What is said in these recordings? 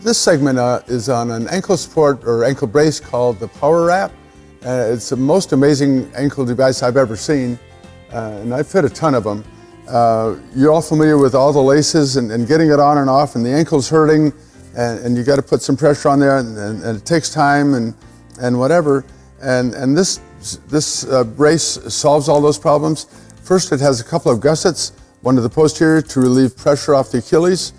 This segment is on an ankle support or ankle brace called the PowerWrap. It's the most amazing ankle device I've ever seen, and I've fit a ton of them. You're all familiar with all the laces and getting it on and off, and the ankle's hurting, and you got to put some pressure on there, and it takes time and whatever. And this brace solves all those problems. First, it has a couple of gussets, one to the posterior to relieve pressure off the Achilles,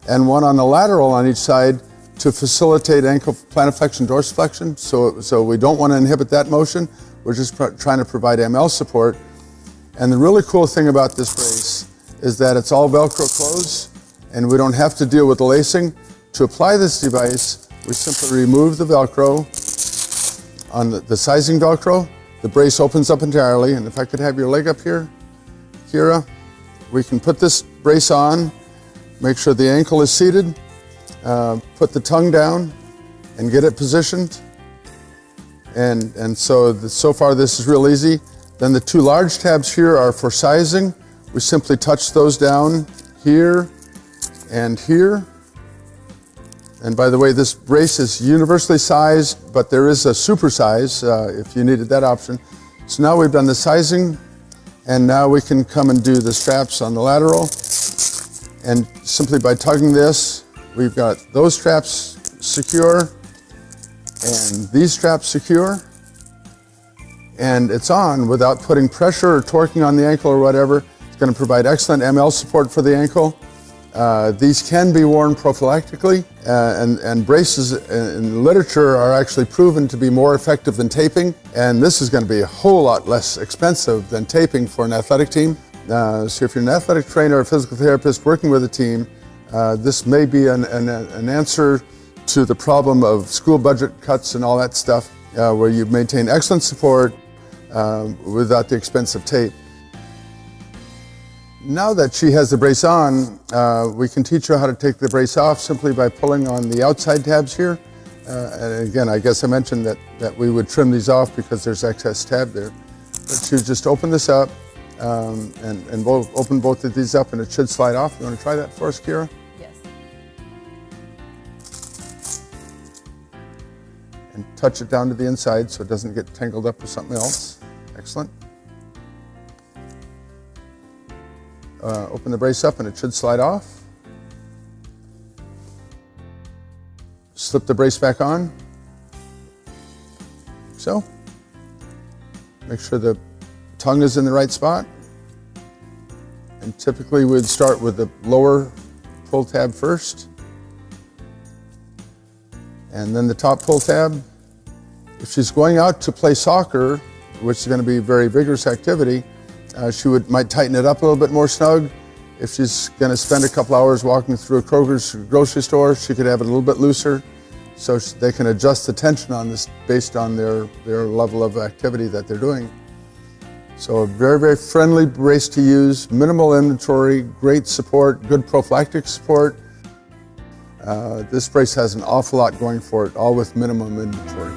and one on the lateral on each side to facilitate ankle plantarflexion dorsiflexion. So we don't want to inhibit that motion. We're just trying to provide ML support. And the really cool thing about this brace is that it's all Velcro closed, and we don't have to deal with the lacing. To apply this device, we simply remove the Velcro. On the sizing Velcro, the brace opens up entirely, and if I could have your leg up here, Kira, we can put this brace on, make sure the ankle is seated, put the tongue down, and get it positioned. And so far this is real easy. Then the two large tabs here are for sizing. We simply touch those down here and here. And by the way, this brace is universally sized, but there is a super size if you needed that option. So now we've done the sizing, and now we can come and do the straps on the lateral. And simply by tugging this, we've got those straps secure and these straps secure. And it's on without putting pressure or torquing on the ankle or whatever. It's going to provide excellent ML support for the ankle. These can be worn prophylactically, and braces in literature are actually proven to be more effective than taping, and this is going to be a whole lot less expensive than taping for an athletic team. So if you're an athletic trainer or a physical therapist working with a team, this may be an answer to the problem of school budget cuts and all that stuff, where you maintain excellent support without the expense of tape. Now that she has the brace on, we can teach her how to take the brace off simply by pulling on the outside tabs here. And again, I guess I mentioned that we would trim these off because there's excess tab there. But she would just open this up and open both of these up, and it should slide off. You want to try that for us, Kira? Yes. And touch it down to the inside so it doesn't get tangled up with something else. Excellent. Open the brace up and it should slide off. Slip the brace back on. So. Make sure the tongue is in the right spot. And typically we'd start with the lower pull tab first. And then the top pull tab. If she's going out to play soccer, which is going to be a very vigorous activity, she might tighten it up a little bit more snug. If she's going to spend a couple hours walking through a Kroger's grocery store, she could have it a little bit looser, so they can adjust the tension on this based on their level of activity that they're doing. So a very, very friendly brace to use, minimal inventory, great support, good prophylactic support. This brace has an awful lot going for it, all with minimum inventory.